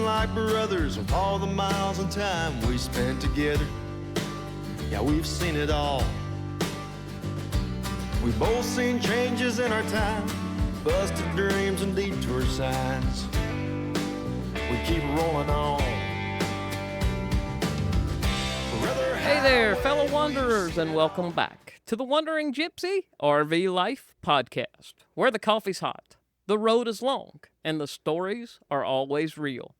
like brothers with all the miles and time we spent together. Yeah, we've seen it all. We've both seen changes in our time, busted dreams and detour signs. We keep rolling on. Hey there, fellow wanderers, and welcome back to the Wandering Gypsy RV Life Podcast, where the coffee's hot, the road is long, and the stories are always real.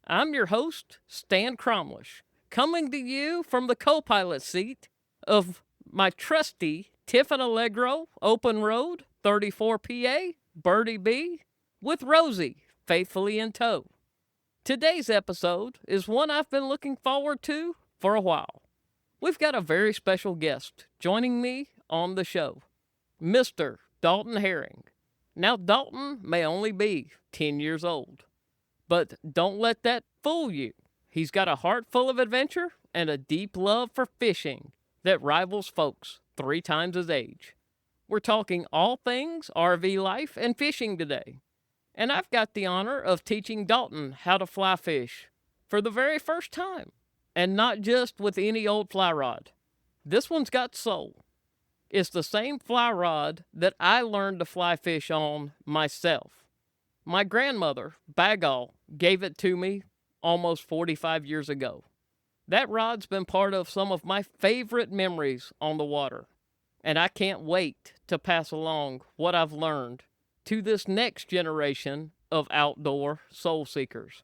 I'm your host, Stan Cromlish, coming to you from the co-pilot seat of my trusty Tiffin Allegro Open Road 34 PA Birdie B with Rosie faithfully in tow. Today's episode is one I've been looking forward to for a while. We've got a very special guest joining me on the show, Mr. Dalton Herring. Now, Dalton may only be 10 years old, but don't let that fool you. He's got a heart full of adventure and a deep love for fishing that rivals folks 3 times his age. We're talking all things RV life and fishing today. And I've got the honor of teaching Dalton how to fly fish for the very first time. And not just with any old fly rod. This one's got soul. It's the same fly rod that I learned to fly fish on myself. My grandmother, Bagaw, gave it to me almost 45 years ago. That rod's been part of some of my favorite memories on the water. And I can't wait to pass along what I've learned to this next generation of outdoor soul seekers.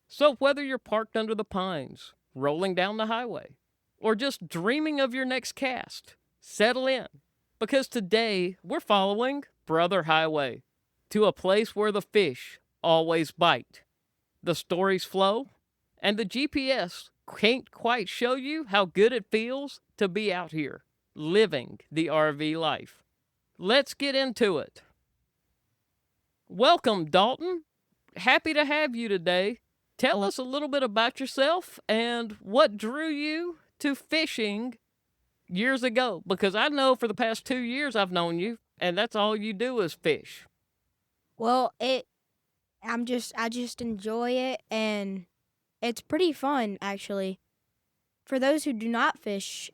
So whether you're parked under the pines, rolling down the highway, or just dreaming of your next cast, settle in, because today we're following Brother Highway to a place where the fish always bite, the stories flow, and the GPS can't quite show you how good it feels to be out here, living the RV life. Let's get into it. Welcome, Dalton. Happy to have you today. Tell us a little bit about yourself and what drew you to fishing years ago. Because I know for the past 2 years I've known you, and that's all you do is fish. Well, I just enjoy it, and it's pretty fun, actually. For those who do not fish,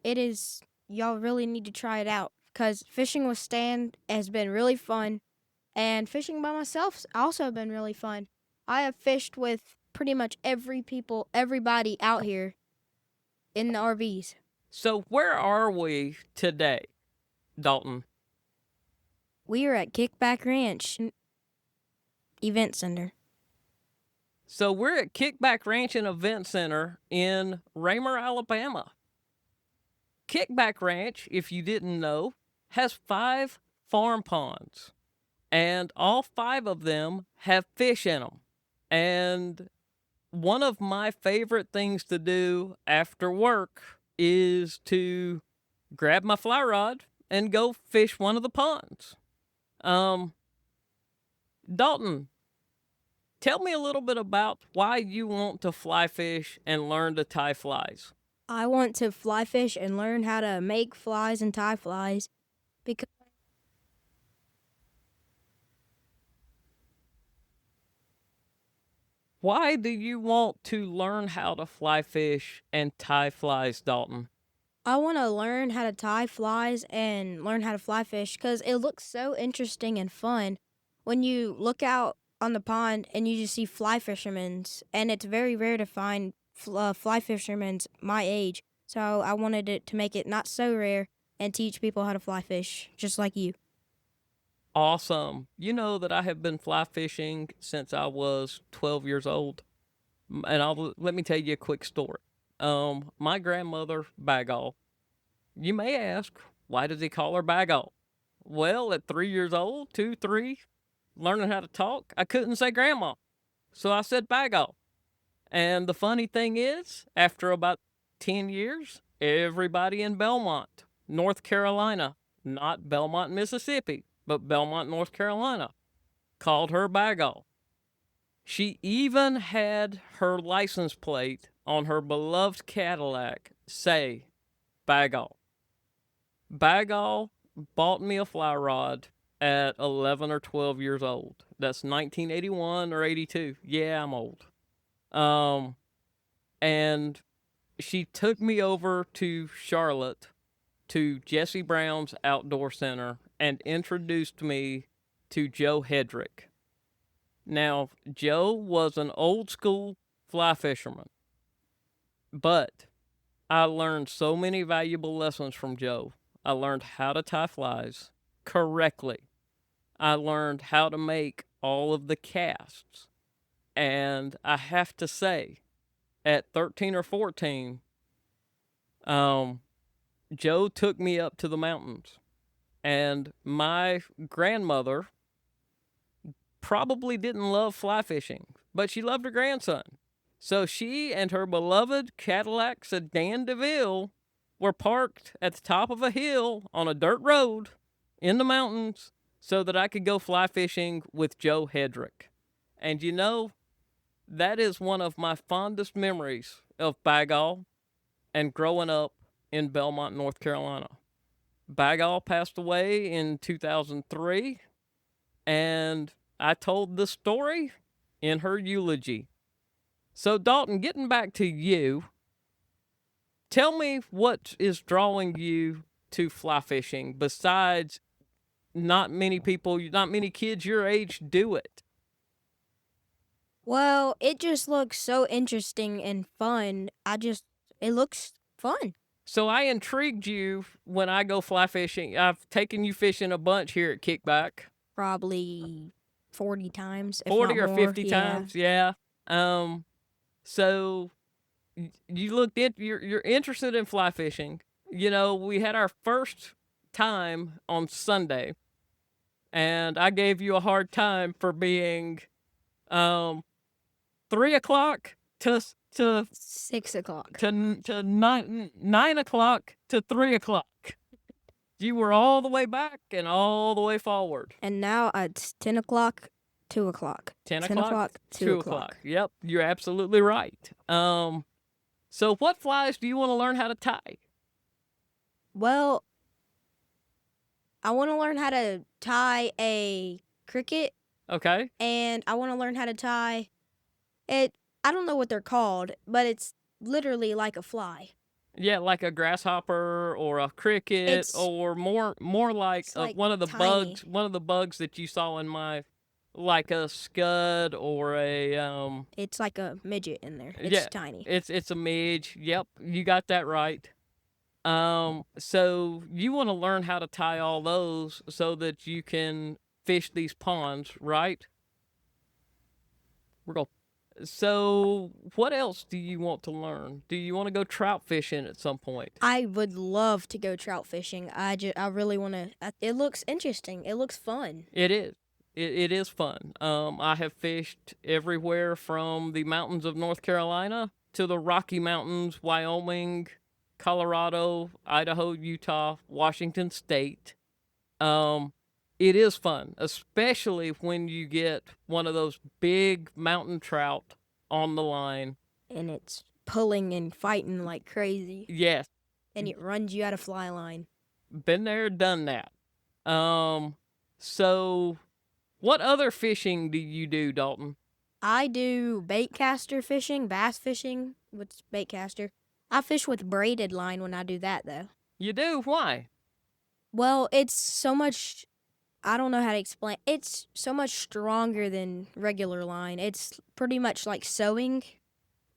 y'all really need to try it out, because fishing with Stan has been really fun, and fishing by myself's also been really fun. I have fished with pretty much everybody out here in the RVs. So where are we today, Dalton? We are at Kickback Ranch Event Center. So we're at Kickback Ranch and Event Center in Raymer, Alabama. Kickback Ranch, if you didn't know, has 5 farm ponds, and all 5 of them have fish in them. And one of my favorite things to do after work is to grab my fly rod and go fish one of the ponds. Dalton, tell me a little bit about why you want to fly fish and learn to tie flies. I want to fly fish and learn how to make flies and tie flies because Why do you want to learn how to fly fish and tie flies, Dalton? I want to learn how to tie flies and learn how to fly fish because it looks so interesting and fun when you look out on the pond and you just see fly fishermen, and it's very rare to find fly fishermen my age. So I wanted it to make it not so rare and teach people how to fly fish, just like you. Awesome. You know that I have been fly fishing since I was 12 years old. And let me tell you a quick story. My grandmother, Bagaw, you may ask, why does he call her Bagaw? Well, at 3 years old, 2, 3, learning how to talk, I couldn't say grandma. So I said Bagaw. And the funny thing is, after about 10 years, everybody in Belmont, North Carolina, not Belmont, Mississippi, but Belmont, North Carolina, called her Bagaw. She even had her license plate on her beloved Cadillac say Bagaw. Bagaw bought me a fly rod at 11 or 12 years old. That's 1981 or 82. Yeah, I'm old. And she took me over to Charlotte to Jesse Brown's Outdoor Center and introduced me to Joe Hedrick. Now, Joe was an old school fly fisherman, but I learned so many valuable lessons from Joe. I learned how to tie flies correctly. I learned how to make all of the casts. And I have to say, at 13 or 14, Joe took me up to the mountains. And my grandmother probably didn't love fly fishing, but she loved her grandson. So she and her beloved Cadillac sedan DeVille were parked at the top of a hill on a dirt road in the mountains so that I could go fly fishing with Joe Hedrick. And you know, that is one of my fondest memories of Bagaw and growing up in Belmont, North Carolina. Bagaw passed away in 2003, and I told the story in her eulogy. So, Dalton, getting back to you, tell me what is drawing you to fly fishing besides not many kids your age do it. Well, it just looks so interesting and fun. It looks fun. So I intrigued you when I go fly fishing. I've taken you fishing a bunch here at Kickback. Probably 40 times, if 40 not or more. 50 times, yeah. So you're interested in fly fishing. You know, we had our first time on Sunday, and I gave you a hard time for being 3 o'clock to 6 o'clock. to 9 o'clock to 3 o'clock. You were all the way back and all the way forward. And now it's 10 o'clock, 2 o'clock. 10 10 o'clock, 2 o'clock. Yep, you're absolutely right. So what flies do you want to learn how to tie? Well, I want to learn how to tie a cricket, Okay. and I want to learn how to tie it. I don't know what they're called, but it's literally like a fly. Yeah, like a grasshopper or a cricket, It's- or more like, it's like one of the tiny. bugs that you saw in my, like a scud or a It's like a midget in there. It's Yeah, tiny. It's a midge. Yep, you got that right. So you want to learn how to tie all those so that you can fish these ponds, right? So what else do you want to learn? Do you want to go trout fishing at some point? I would love to go trout fishing. I really want to. It looks interesting. It looks fun. It is. It is fun. I have fished everywhere from the mountains of North Carolina to the Rocky Mountains, Wyoming, Colorado, Idaho, Utah, Washington State. It is fun, especially when you get one of those big mountain trout on the line. And it's pulling and fighting like crazy. Yes, And it runs you out of fly line. been there, done that. So what other fishing do you do, Dalton? I do bait caster fishing, bass fishing with bait caster. I fish with braided line when I do that, though. You do? Why? Well, it's so much. I don't know how to explain. It's so much stronger than regular line. It's pretty much like sewing.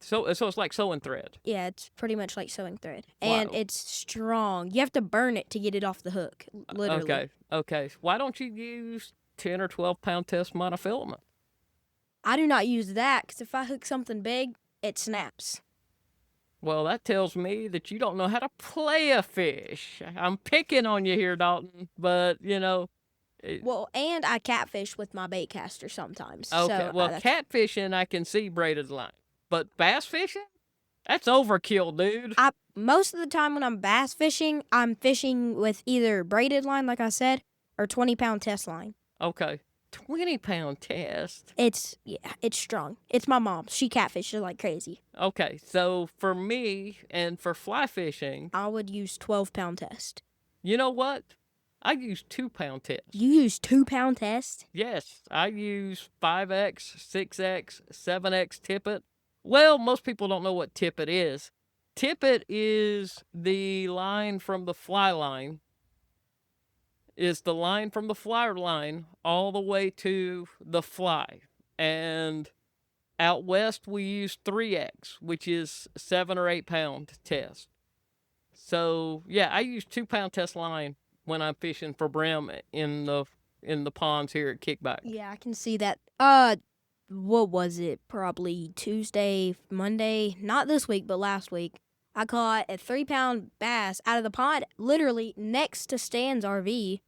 So it's like sewing thread. Yeah, it's pretty much like sewing thread. And Wow. it's strong. You have to burn it to get it off the hook, literally. Okay. Why don't you use 10 or 12 pound test monofilament? I do not use that because if I hook something big, it snaps. Well, that tells me that you don't know how to play a fish. I'm picking on you here, Dalton, but you know. Well, and I catfish with my bait caster sometimes. Okay, So well, that's- catfishing I can see braided line, but bass fishing? That's overkill, dude. most of the time when I'm bass fishing, I'm fishing with either braided line, like I said, or 20-pound test line. Okay, 20-pound test. It's strong. It's my mom. She catfishes like crazy. Okay, so for me and for fly fishing, I would use 12-pound test. you know what? I use 2-pound test. You use 2-pound test? Yes, I use 5X, 6X, 7X tippet, Well, most people don't know what tippet is. Tippet is the line from the fly line. Is the line from the fly line all the way to the fly. And out west, we use 3X, which is 7 or 8 pound test. So yeah, I use 2 pound test line when I'm fishing for brim in the ponds here at Kickback. Yeah, I can see that. What was it? Probably Tuesday, Monday. Not this week, but last week. I caught a 3-pound bass out of the pond, literally next to Stan's RV.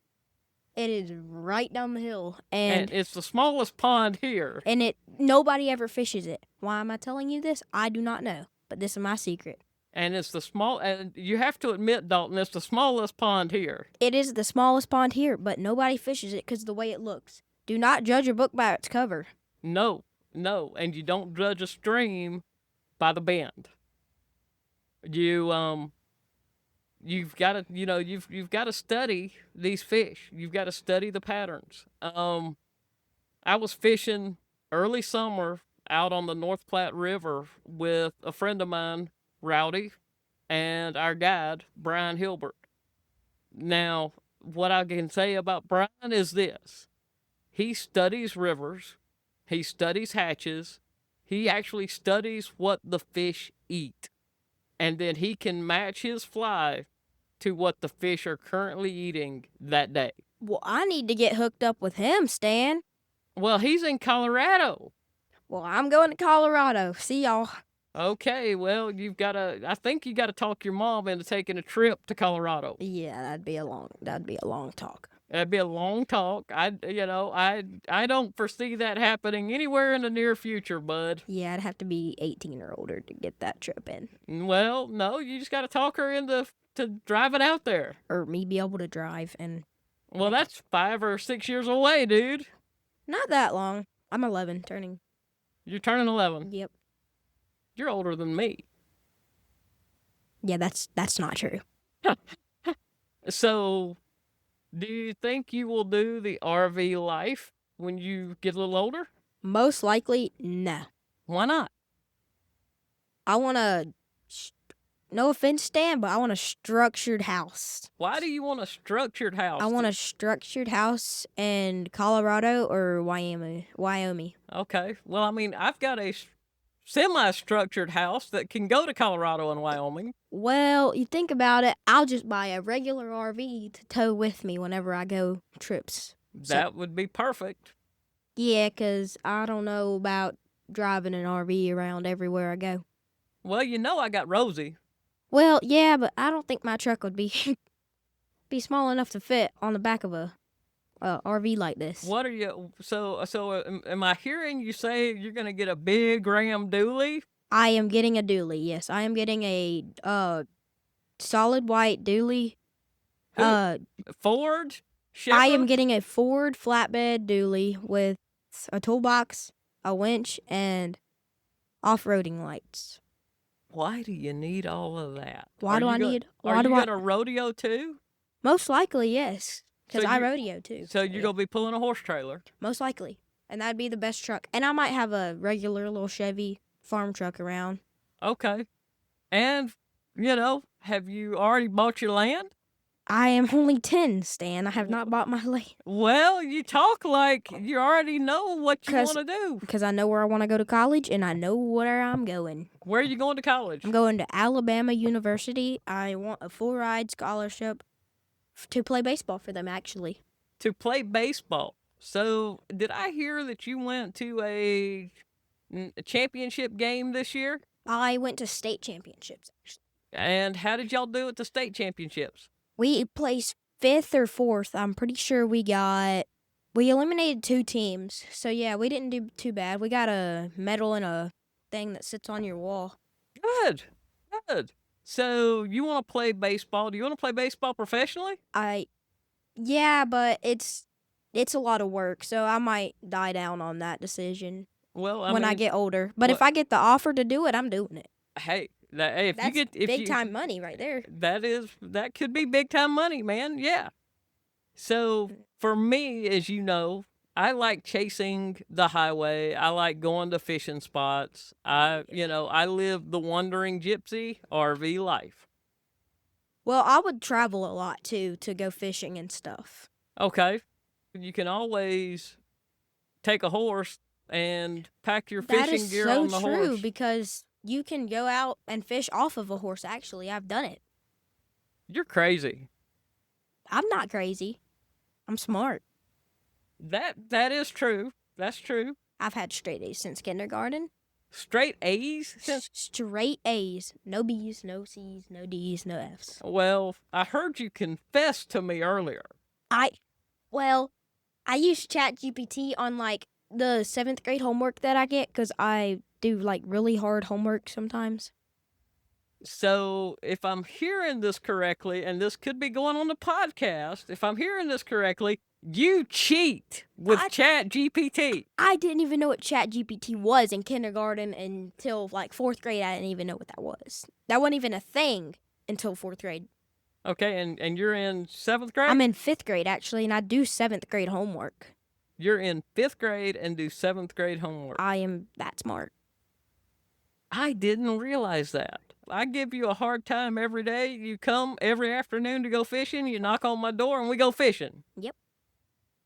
It is right down the hill, And it's the smallest pond here. and nobody ever fishes it. Why am I telling you this? I do not know, but this is my secret. And it's the small, and you have to admit, Dalton, it's the smallest pond here. It is the smallest pond here, but nobody fishes it because of the way it looks. Do not judge a book by its cover. No, and you don't judge a stream by the bend. You've got to, you've got to study these fish. You've got to study the patterns. I was fishing early summer out on the North Platte River with a friend of mine, Rowdy, and our guide, Brian Hilbert. Now, what I can say about Brian is this. He studies rivers. He studies hatches. He actually studies what the fish eat. And then he can match his fly to what the fish are currently eating that day. Well, I need to get hooked up with him, Stan. Well, he's in Colorado. Well, I'm going to Colorado. See y'all. Okay, well, I think you got to talk your mom into taking a trip to Colorado. Yeah, that'd be a long talk. That'd be a long talk. I don't foresee that happening anywhere in the near future, bud. Yeah, I'd have to be 18 or older to get that trip in. Well, no, you just got to talk her into driving out there. Or me be able to drive, and Well, that's 5 or 6 years away, dude. not that long. I'm 11, turning. You're turning 11. Yep. You're older than me. Yeah, that's not true. So, do you think you will do the RV life when you get a little older? Most likely, no. Why not? I want no offense, Stan, but I want a structured house. Why do you want a structured house? I want a structured house in Colorado or Wyoming. Okay. Well, I mean, I've got a semi-structured house that can go to Colorado and Wyoming. Well, you think about it, I'll just buy a regular RV to tow with me whenever I go trips. That would be perfect. Yeah, 'cause I don't know about driving an RV around everywhere I go. Well, I got Rosie. Well, yeah, but I don't think my truck would be small enough to fit on the back of a RV like this. What are you? So am I hearing you say you're gonna get a big Ram dually? I am getting a dually. Yes, I am getting a solid white dually. Ford? Shepherd? I am getting a Ford flatbed dually with a toolbox, a winch, and off-roading lights. Why do you need all of that? Why do I need? Are you gonna rodeo too? Most likely, yes, because So I you- rodeo too. So you're Yeah. gonna be pulling a horse trailer? Most likely, and that'd be the best truck. And I might have a regular little Chevy farm truck around. Okay. And have you already bought your land? I am only 10, Stan. I have not bought my land Well, you talk like you already know what you 'Cause- want to do. because I know where I want to go to college, and I know where I'm going. Where are you going to college? I'm going to Alabama University. I want a full-ride scholarship to play baseball for them, actually. To play baseball. So, did I hear that you went to a championship game this year? I went to state championships, actually. And how did y'all do at the state championships? We placed 5th or 4th. I'm pretty sure we eliminated 2 teams. So, yeah, we didn't do too bad. We got a medal and a thing that sits on your wall. Good. So, you want to play baseball? Do you want to play baseball professionally? Yeah, but it's a lot of work, so I might die down on that decision Well, when I get older. But if I get the offer to do it, I'm doing it. hey, That's big time money right there. That could be big time money, man. Yeah. So for me, as you know, I like chasing the highway. I like going to fishing spots. I live the wandering gypsy RV life. Well, I would travel a lot too to go fishing and stuff. Okay. You can always take a horse and pack your That fishing is gear so on the true horse. because you can go out and fish off of a horse. Actually, I've done it. You're crazy. I'm not crazy. I'm smart. That is true. That's true. I've had straight A's since kindergarten. Straight A's since. Straight A's. No B's, no C's, no D's, no F's. Well, I heard you confess to me earlier. I use ChatGPT on like the 7th grade homework that I get because I do like really hard homework sometimes. So, if I'm hearing this correctly, and this could be going on the podcast, if I'm hearing this correctly, you cheat with ChatGPT. I didn't even know what ChatGPT was in kindergarten until like 4th grade. I didn't even know what that was. That wasn't even a thing until 4th grade. Okay, and you're in 7th grade? I'm in 5th grade actually, and I do 7th grade homework. You're in 5th grade and do 7th grade homework. I am that smart. I didn't realize that. I give you a hard time every day. You come every afternoon to go fishing. You knock on my door and we go fishing. Yep.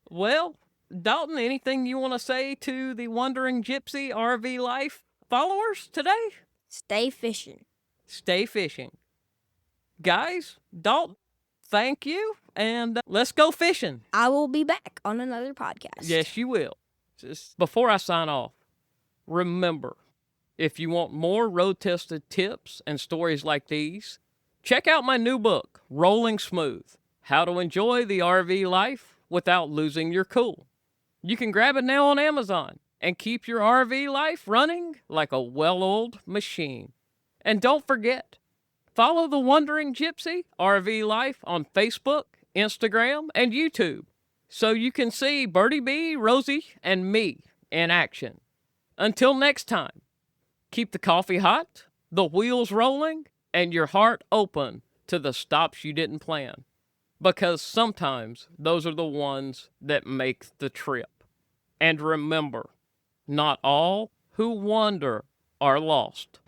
Well, Dalton, anything you want to say to the Wandering Gypsy RV Life followers today? Stay fishing. Stay fishing. Guys, Dalton, thank you. And let's go fishing. I will be back on another podcast. Yes, you will. Just before I sign off, remember, if you want more road-tested tips and stories like these, check out my new book, Rolling Smooth, How to Enjoy the RV Life Without Losing Your Cool. You can grab it now on Amazon and keep your RV life running like a well-oiled machine. And don't forget, follow the Wandering Gypsy RV Life on Facebook, Instagram, and YouTube so you can see Birdie B, Rosie, and me in action. Until next time, keep the coffee hot, the wheels rolling, and your heart open to the stops you didn't plan. Because sometimes those are the ones that make the trip. And remember, not all who wander are lost.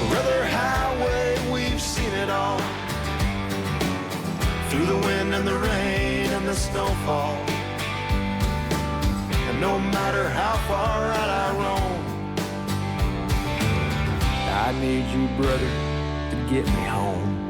Brother Highway, we've seen it all. Through the wind and the rain and the snowfall. And no matter how far out I roam, I need you, brother, to get me home.